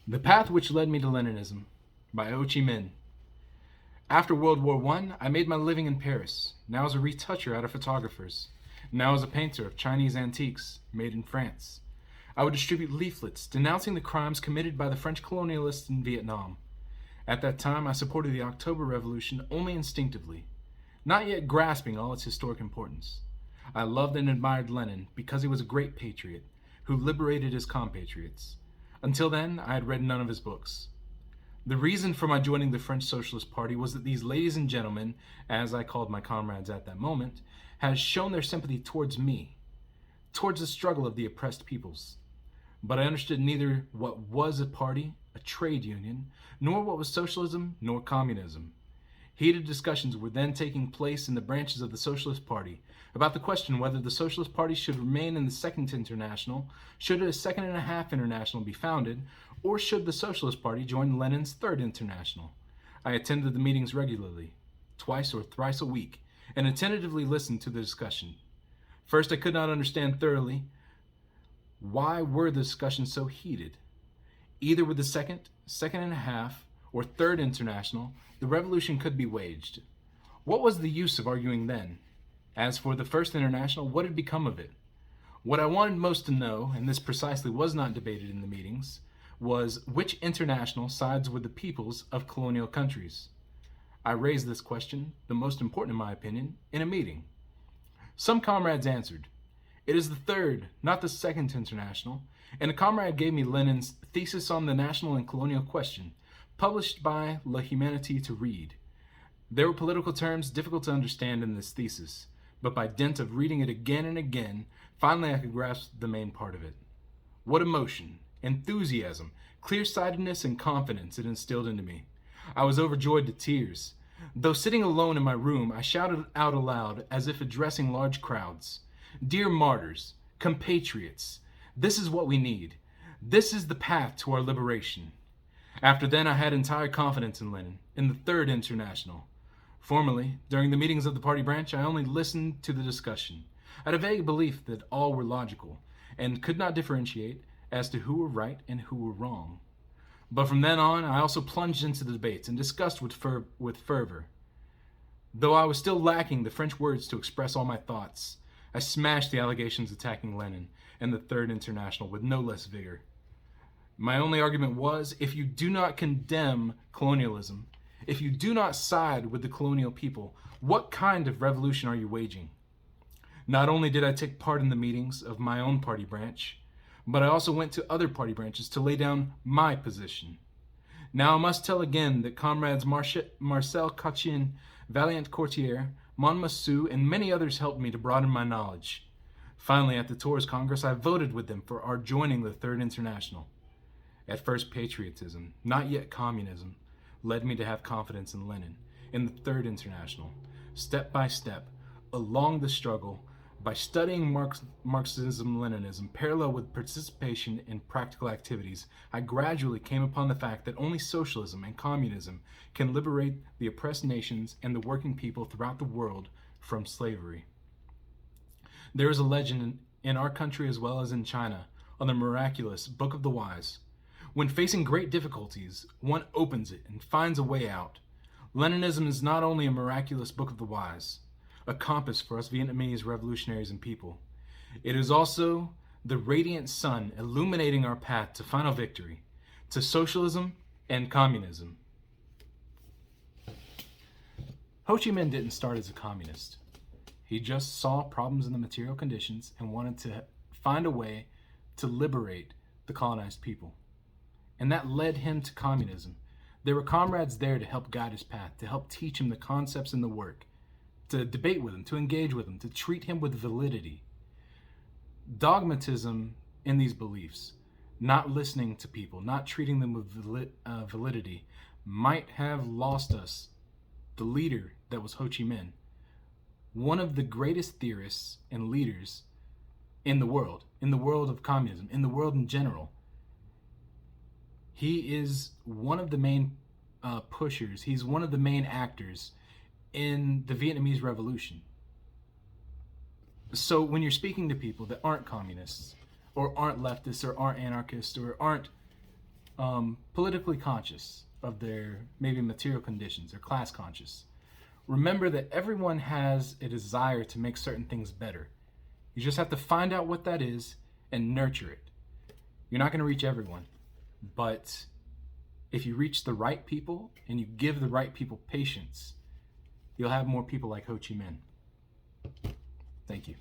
The Path Which Led Me to Leninism by Ho Chi Minh. After World War I made my living in Paris, now as a retoucher at a photographer's, now as a painter of Chinese antiques made in France. I would distribute leaflets denouncing the crimes committed by the French colonialists in Vietnam. At that time, I supported the October Revolution only instinctively, not yet grasping all its historic importance. I loved and admired Lenin because he was a great patriot who liberated his compatriots. Until then, I had read none of his books. The reason for my joining the French Socialist Party was that these ladies and gentlemen, as I called my comrades at that moment, had shown their sympathy towards me, towards the struggle of the oppressed peoples. But I understood neither what was a party, a trade union, nor what was socialism, nor communism. Heated discussions were then taking place in the branches of the Socialist Party about the question whether the Socialist Party should remain in the Second International, should a Second and a Half International be founded, or should the Socialist Party join Lenin's Third International. I attended the meetings regularly, twice or thrice a week, and attentively listened to the discussion. First, I could not understand thoroughly why were the discussions so heated. Either with the Second and a Half, or Third International, the revolution could be waged. What was the use of arguing then? As for the First International, what had become of it? What I wanted most to know, and this precisely was not debated in the meetings, was which international sides with the peoples of colonial countries. I raised this question, the most important in my opinion, in a meeting. Some comrades answered, "It is the Third, not the Second International," and a comrade gave me Lenin's Thesis on the National and Colonial Question, published by La Humanité to read. There were political terms difficult to understand in this thesis, but by dint of reading it again and again, finally I could grasp the main part of it. What emotion, enthusiasm, clear-sightedness, and confidence it instilled into me. I was overjoyed to tears. Though sitting alone in my room, I shouted out aloud as if addressing large crowds. "Dear martyrs, compatriots, this is what we need. This is the path to our liberation." After then, I had entire confidence in Lenin, in the Third International. Formerly, during the meetings of the party branch, I only listened to the discussion. I had a vague belief that all were logical, and could not differentiate as to who were right and who were wrong. But from then on, I also plunged into the debates and discussed with fervor. Though I was still lacking the French words to express all my thoughts, I smashed the allegations attacking Lenin and the Third International with no less vigor. My only argument was, if you do not condemn colonialism, if you do not side with the colonial people, what kind of revolution are you waging? Not only did I take part in the meetings of my own party branch, but I also went to other party branches to lay down my position. Now I must tell again that comrades Marcel Cachin, Valiant Courtier, Monmassou, and many others helped me to broaden my knowledge. Finally, at the Tours Congress, I voted with them for our joining the Third International. At first, patriotism, not yet communism, led me to have confidence in Lenin, in the Third International. Step by step, along the struggle, by studying Marxism-Leninism parallel with participation in practical activities, I gradually came upon the fact that only socialism and communism can liberate the oppressed nations and the working people throughout the world from slavery. There is a legend in our country as well as in China on the miraculous Book of the Wise. When facing great difficulties, one opens it and finds a way out. Leninism is not only a miraculous Book of the Wise, a compass for us Vietnamese revolutionaries and people. It is also the radiant sun illuminating our path to final victory, to socialism and communism. Ho Chi Minh didn't start as a communist. He just saw problems in the material conditions and wanted to find a way to liberate the colonized people. And that led him to communism. There were comrades there to help guide his path, to help teach him the concepts and the work, to debate with him, to engage with him, to treat him with validity. Dogmatism in these beliefs, not listening to people, not treating them with validity, might have lost us the leader that was Ho Chi Minh, one of the greatest theorists and leaders in the world of communism, in the world in general. He is one of the main pushers. He's one of the main actors in the Vietnamese Revolution. So when you're speaking to people that aren't communists, or aren't leftists, or aren't anarchists, or aren't politically conscious of their maybe material conditions or class conscious. Remember that everyone has a desire to make certain things better. You just have to find out what that is and nurture it. You're not going to reach everyone, but if you reach the right people and you give the right people patience, you'll have more people like Ho Chi Minh. Thank you.